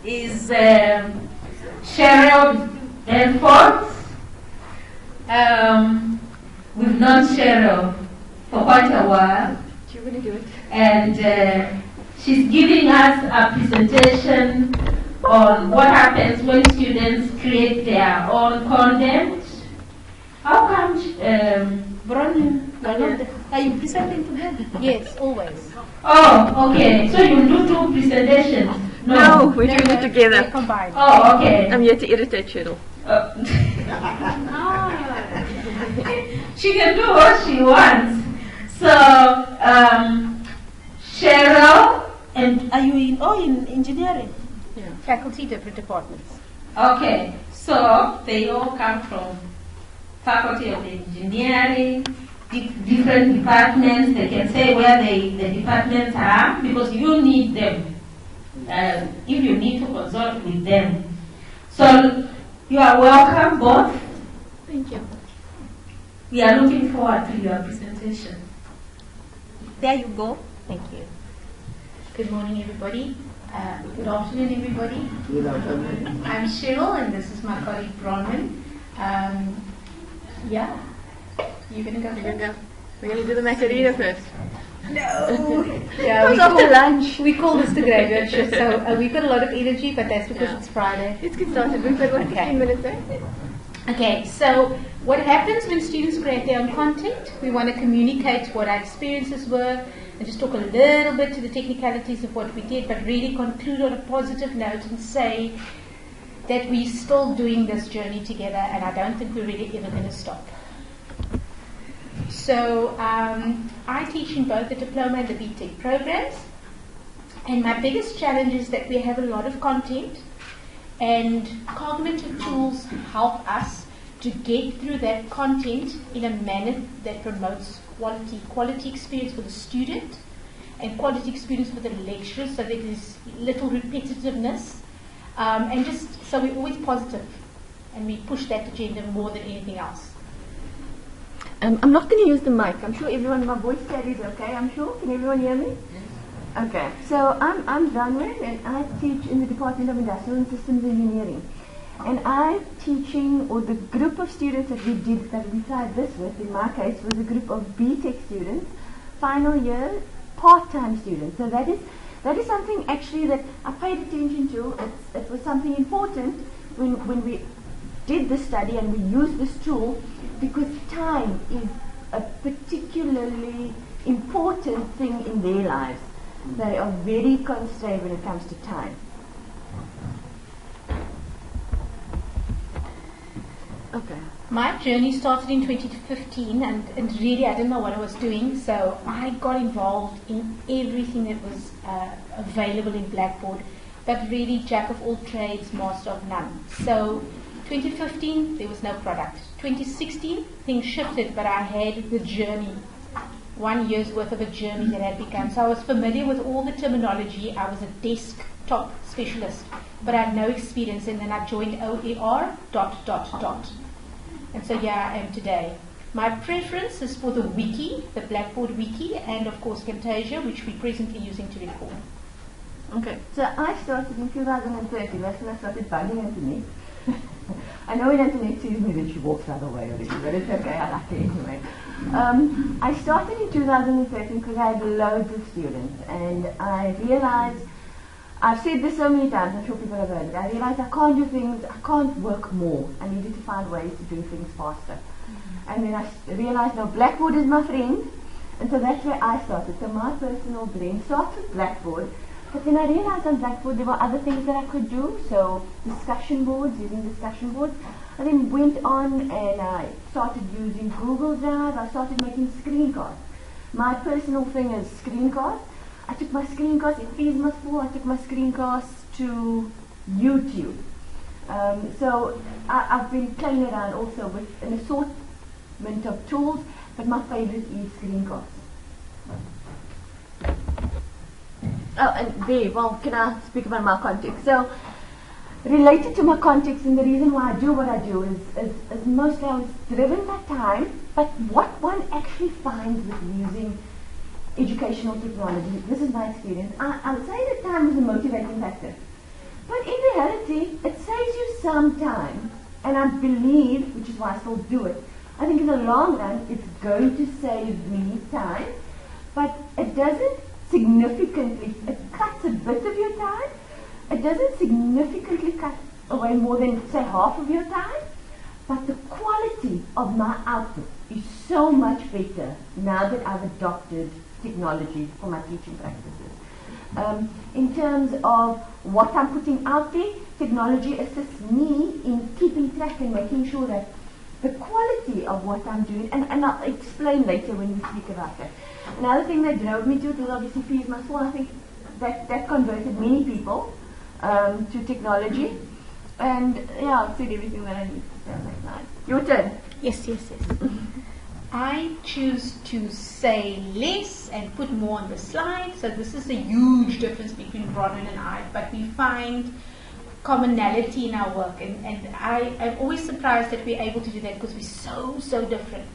is Cheryl Belford. We've known Cheryl for quite a while. Do you want to do it? And she's giving us a presentation on what happens when students create their own content. How come, Bronwyn? Are you presenting together? Yes, always. Oh, okay. So you do two presentations? No, we're doing it together. They're combined. Oh, okay. I'm here to irritate Cheryl. She can do what she wants. So, Cheryl, and Are you in engineering? Yeah. Faculty, different departments. okay, so they all come from Faculty of Engineering, different departments. They can say where the departments are because you need them if you need to consult with them. So you are welcome both. Thank you. We are looking forward to your presentation. There you go. Thank you. Good morning, everybody. Good afternoon, everybody. Good afternoon. I'm Cheryl, and this is my colleague Bronwyn. Yeah, you're going to go first? We're going to do the Macarena first. No. It was after lunch. We call this the graveyard shift, so we've got a lot of energy, but that's because it's Friday. Let's get started. We've got 15 minutes there. Okay, so what happens when students create their own content? We want to communicate what our experiences were and just talk a little bit to the technicalities of what we did, but really conclude on a positive note and say that we're still doing this journey together, and I don't think we're really ever going to stop. So I teach in both the diploma and the BTEC programs, and my biggest challenge is that we have a lot of content, and cognitive tools help us to get through that content in a manner that promotes quality experience for the student and quality experience for the lecturer, so that there's little repetitiveness, and just so we're always positive and we push that agenda more than anything else. I'm not going to use the mic. I'm sure everyone, my voice carries okay, I'm sure. Can everyone hear me? Okay. So I'm Bronwyn, and I teach in the Department of Industrial and Systems Engineering. And I'm teaching, or the group of students that we tried this with, in my case, was a group of BTEC students, final year, part-time students. So that is something actually that I paid attention to. It was something important when we did this study and we used this tool, because time is a particularly important thing in their lives. They are very constrained when it comes to time. Okay. My journey started in 2015, and really I didn't know what I was doing, so I got involved in everything that was available in Blackboard, but really jack of all trades, master of none. So 2015, there was no product. 2016, things shifted, but I had the journey, 1 year's worth of a journey that had begun. So I was familiar with all the terminology. I was a desktop specialist, but I had no experience, and then I joined OER ... And so here I am today. My preference is for the wiki, the Blackboard wiki, and of course Camtasia, which we're presently using to record. Okay. So I started in 2013. That's when I started bugging Antoinette. I know when Antoinette sees me that she walks the other way already, but it's okay, I like it anyway. I started in 2013 because I had loads of students, and I realized, I've said this so many times, I'm sure people have heard it, I realized I can't do things, I can't work more. I needed to find ways to do things faster. And then I realized, no, Blackboard is my friend, and so that's where I started. So my personal blend starts with Blackboard, but then I realized on Blackboard there were other things that I could do, so discussion boards, using discussion boards. I then went on and I started using Google Drive. I started making screencasts. My personal thing is screencasts. I took my screencasts in FESMA school, I took my screencasts to YouTube. So I've been playing around also with an assortment of tools, but my favorite is screencasts. Oh, and there, well, can I speak about my context? So, related to my context, and the reason why I do what I do is mostly I was driven by time, but what one actually finds with using educational technology, this is my experience, I would say that time is a motivating factor. But in reality, it saves you some time, and I believe, which is why I still do it, I think in the long run it's going to save me time, but it doesn't significantly, it cuts a bit of your time, it doesn't significantly cut away more than, say, half of your time, but the quality of my output is so much better now that I've adopted technology for my teaching practices. In terms of what I'm putting out there, technology assists me in keeping track and making sure that the quality of what I'm doing, and I'll explain later when we speak about that. Another thing that drove me to it was obviously fees must fall. I think that converted many people to technology. And yeah, I've said everything that I need to say on that slide. Your turn. Yes. I choose to say less and put more on the slide. So this is a huge difference between Bronwyn and I, but we find commonality in our work, and I am always surprised that we're able to do that because we're so different.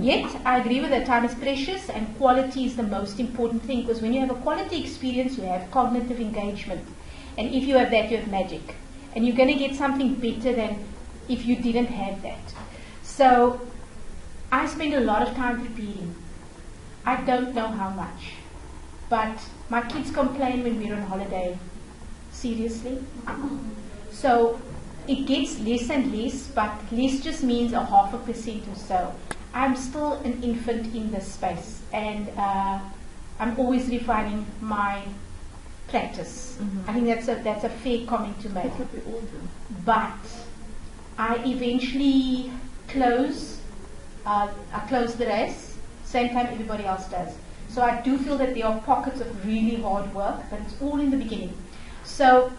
Yet I agree with that time is precious and quality is the most important thing, because when you have a quality experience you have cognitive engagement, and if you have that you have magic, and you're going to get something better than if you didn't have that. So I spend a lot of time preparing. I don't know how much, but my kids complain when we're on holiday. Seriously. So it gets less and less, but less just means 0.5% or so. I'm still an infant in this space, and I'm always refining my practice. I think that's a fair comment to make. That's what we all do. But I eventually close the race, same time everybody else does. So I do feel that there are pockets of really hard work, but it's all in the beginning. So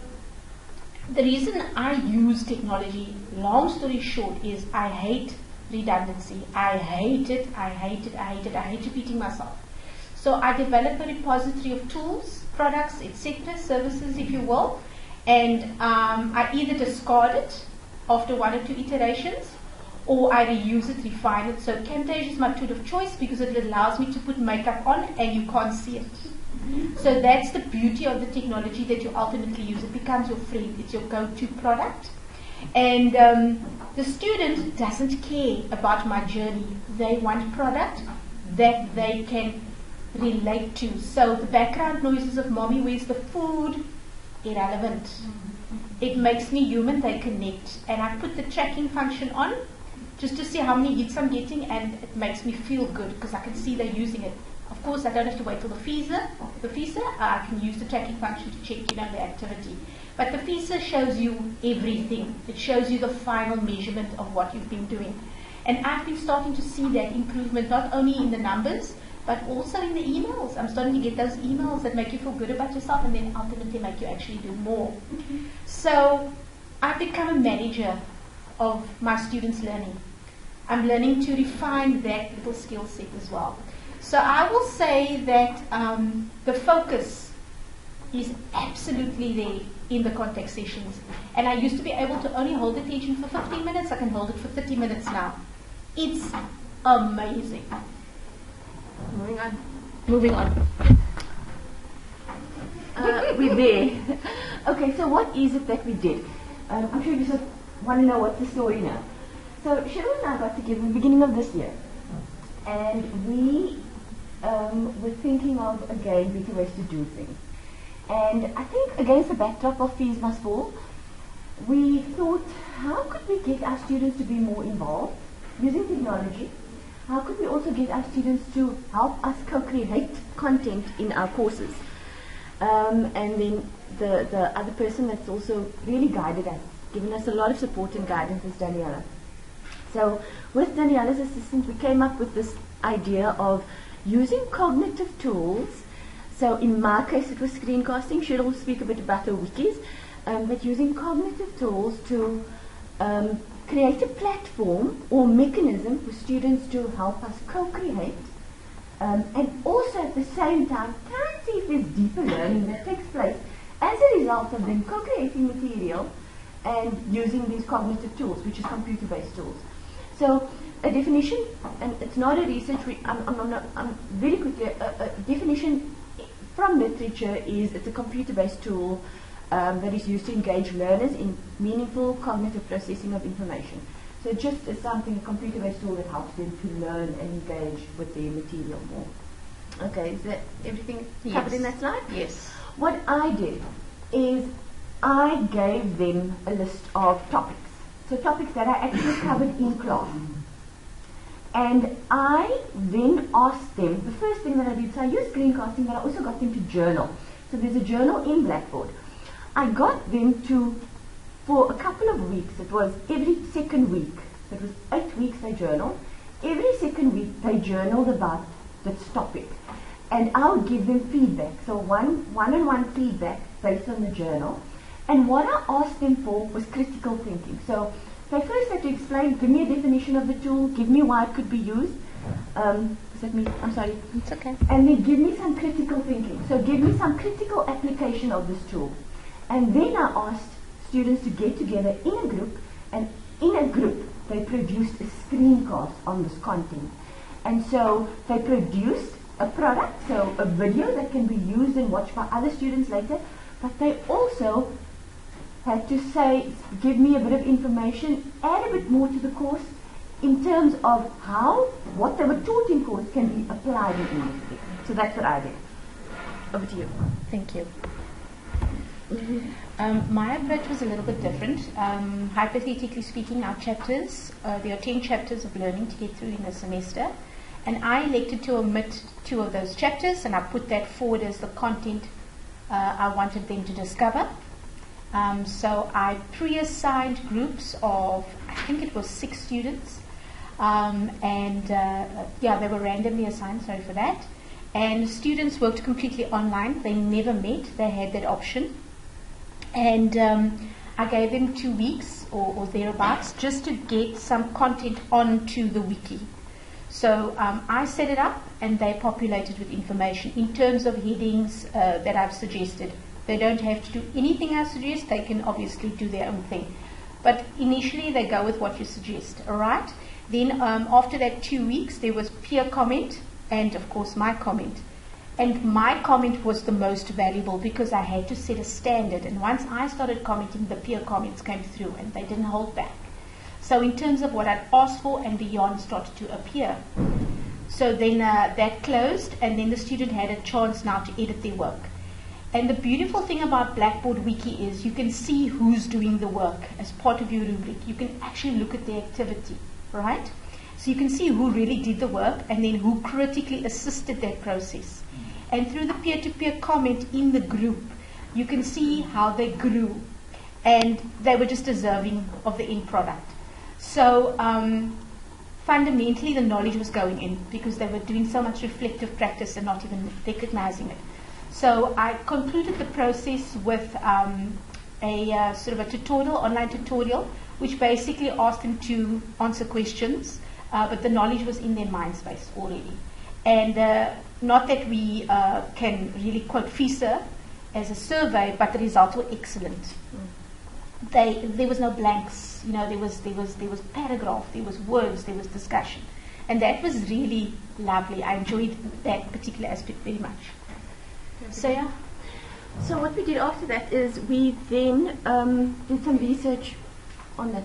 the reason I use technology, long story short, is I hate redundancy. I hate it. I hate repeating myself. So I develop a repository of tools, products, etc., services, if you will, and I either discard it after 1 or 2 iterations, or I reuse it, refine it. So Camtasia is my tool of choice because it allows me to put makeup on and you can't see it. So that's the beauty of the technology that you ultimately use. It becomes your friend. It's your go-to product. And the student doesn't care about my journey. They want product that they can relate to. So the background noises of mommy, where's the food? Irrelevant. It makes me human. They connect. And I put the tracking function on just to see how many hits I'm getting, and it makes me feel good because I can see they're using it. Of course, I don't have to wait till the FISA. I can use the tracking function to check, the activity. But the FISA shows you everything. It shows you the final measurement of what you've been doing. And I've been starting to see that improvement not only in the numbers, but also in the emails. I'm starting to get those emails that make you feel good about yourself and then ultimately make you actually do more. So I've become a manager of my students' learning. I'm learning to refine that little skill set as well. So I will say that the focus is absolutely there in the contact sessions. And I used to be able to only hold attention for 15 minutes. I can hold it for 30 minutes now. It's amazing. Moving on. We're there. Okay, so what is it that we did? I'm sure you want to know what's the story now. So Cheryl and I got together in the beginning of this year. And we were thinking of, again, better ways to do things. And I think against the backdrop of fees must fall, we thought, how could we get our students to be more involved using technology? How could we also get our students to help us co-create content in our courses? And then the other person that's also really guided us, given us a lot of support and guidance, is Daniela. So with Daniela's assistance, we came up with this idea of using cognitive tools. So in my case, it was screencasting. Cheryl will speak a bit about the wikis, but using cognitive tools to create a platform or mechanism for students to help us co-create, and also at the same time try and see if there's deeper learning that takes place as a result of them co-creating material and using these cognitive tools, which is computer-based tools. So a definition, and it's not a research, I'm very quickly, a definition from literature is it's a computer-based tool that is used to engage learners in meaningful cognitive processing of information. So it just is something, a computer-based tool that helps them to learn and engage with the material more. Okay, is that everything covered in that slide? Yes. What I did is I gave them a list of topics. So topics that I actually covered in class. And I then asked them, the first thing that I did, so I used screencasting, but I also got them to journal. So there's a journal in Blackboard. I got them to, for a couple of weeks, it was every second week, so it was 8 weeks they journaled. Every second week they journaled about this topic. And I would give them feedback, so one-on-one feedback based on the journal. And what I asked them for was critical thinking. So they first had to explain, give me a definition of the tool, give me why it could be used. Is that me? I'm sorry. It's okay. And then give me some critical thinking. So give me some critical application of this tool. And then I asked students to get together in a group, and in a group they produced a screencast on this content. And so they produced a product, so a video that can be used and watched by other students later, but they also had to say, give me a bit of information, add a bit more to the course in terms of how what they were taught in course can be applied in industry. So that's what I did. Over to you. Thank you. My approach was a little bit different. Hypothetically speaking, our chapters, there are 10 chapters of learning to get through in a semester, and I elected to omit 2 of those chapters, and I put that forward as the content I wanted them to discover. So I pre-assigned groups of, I think it was 6 students, they were randomly assigned, sorry for that. And students worked completely online. They never met. They had that option. And I gave them 2 weeks or thereabouts just to get some content onto the wiki. So I set it up and they populated with information in terms of headings that I've suggested. They don't have to do anything I suggest. They can obviously do their own thing. But initially they go with what you suggest, all right? Then after that 2 weeks, there was peer comment and, of course, my comment. And my comment was the most valuable because I had to set a standard. And once I started commenting, the peer comments came through and they didn't hold back. So in terms of what I'd asked for and beyond started to appear. So then that closed, and then the student had a chance now to edit their work. And the beautiful thing about Blackboard Wiki is you can see who's doing the work as part of your rubric. You can actually look at the activity, right? So you can see who really did the work and then who critically assisted that process. And through the peer-to-peer comment in the group, you can see how they grew. And they were just deserving of the end product. So fundamentally, the knowledge was going in because they were doing so much reflective practice and not even recognizing it. So I concluded the process with a sort of a tutorial, online tutorial, which basically asked them to answer questions, but the knowledge was in their mind space already. And not that we can really quote FISA as a survey, but the results were excellent. There was no blanks, there was paragraph, there was words, there was discussion. And that was really lovely. I enjoyed that particular aspect very much. So yeah. So what we did after that is we then did some research on that.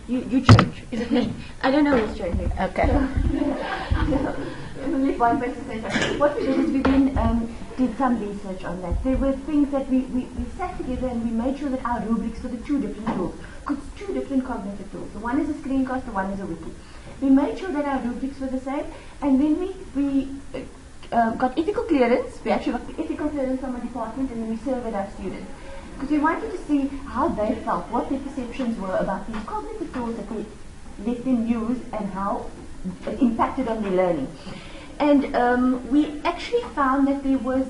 You change. Is it me? I don't know who's changing. Okay. Only one person says. What we did is we then did some research on that. There were things that we sat together and we made sure that our rubrics for the 2 different tools, because 2 different cognitive tools. The one is a screencast, the one is a wiki. We made sure that our rubrics were the same, and then we got ethical clearance. We actually got the ethical clearance from a department, and then we surveyed our students. Because we wanted to see how they felt, what their perceptions were about these cognitive tools that we let them use and how it impacted on their learning. And we actually found that there was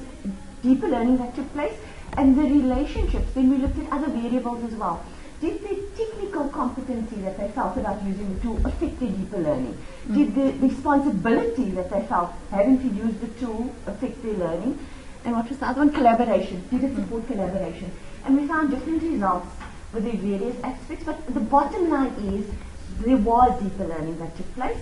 deeper learning that took place, and the relationships, then we looked at other variables as well. Did the technical competency that they felt about using the tool affect their deeper learning? Did the responsibility that they felt having to use the tool affect their learning? And what was the other one? Collaboration. Did it support collaboration? And we found different results with the various aspects, but the bottom line is there was deeper learning that took place.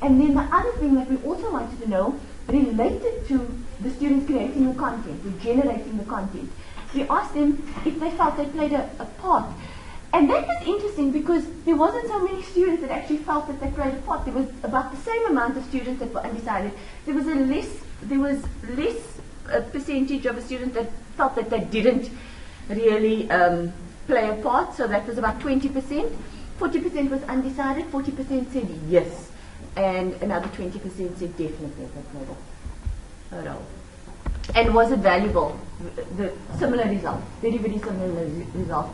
And then the other thing that we also wanted to know related to the students creating the content, the generating the content, we asked them if they felt they played a part. And that was interesting because there wasn't so many students that actually felt that they played a part. There was about the same amount of students that were undecided. There was less percentage of a student that felt that they didn't really play a part. So that was about 20%. 40% was undecided. 40% said yes, and another 20% said definitely they played a role. And was it valuable? The similar result, very, very similar result.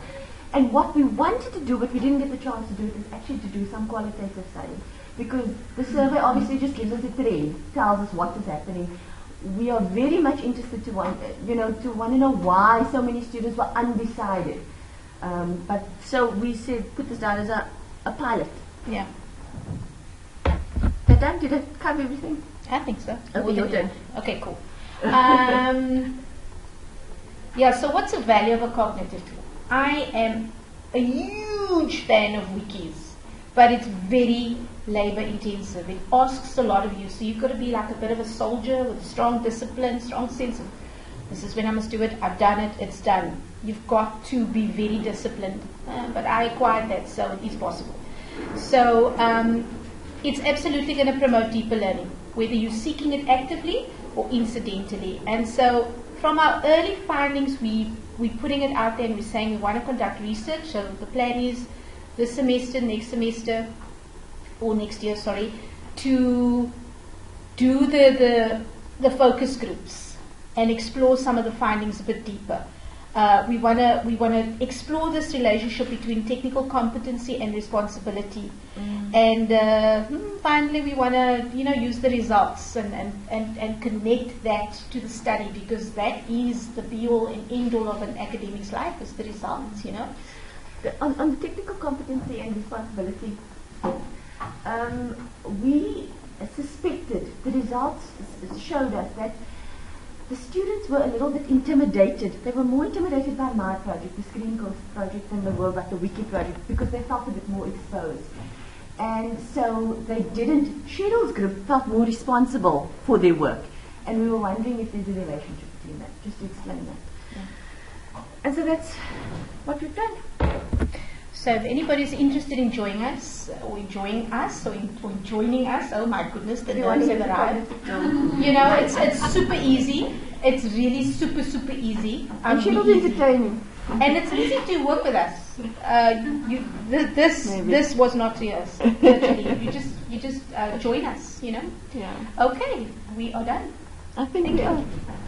And what we wanted to do, but we didn't get the chance to do it, is actually to do some qualitative study. Because the survey obviously just gives us a trend, tells us what is happening. We are very much interested to want to know why so many students were undecided. But so we said, put this down as a pilot. Yeah. That done? Did it cover everything? I think so. Okay, your turn. Okay, cool. Yeah, so what's the value of a cognitive tool? I am a huge fan of wikis, but it's very labor intensive. It asks a lot of you, so you've got to be like a bit of a soldier with a strong discipline, strong sense of, this is when I must do it, I've done it, it's done. You've got to be very disciplined, but I acquired that, so it is possible. So it's absolutely going to promote deeper learning, whether you're seeking it actively or incidentally. And so from our early findings, we're putting it out there and we're saying we want to conduct research. So the plan is this semester, next semester, or next year, sorry, to do the focus groups and explore some of the findings a bit deeper. We want to explore this relationship between technical competency and responsibility, and finally we want to use the results and connect that to the study, because that is the be all and end all of an academic's life, is the results. On the technical competency and responsibility, we suspected, the results showed us that the students were a little bit intimidated. They were more intimidated by my project, the screencasts project, than they were by the wiki project, because they felt a bit more exposed. And so they didn't. Cheryl's group felt more responsible for their work. And we were wondering if there's a relationship between that, just to explain that. Yeah. And so that's what we've done. So if anybody's interested in joining us, or joining us, or joining us, oh my goodness, the names have arrived. It's super easy. It's really super, super easy. And she was entertaining. And it's easy to work with us. This was not rehearsed. Literally, you just join us. Yeah. Okay, we are done. I think we are.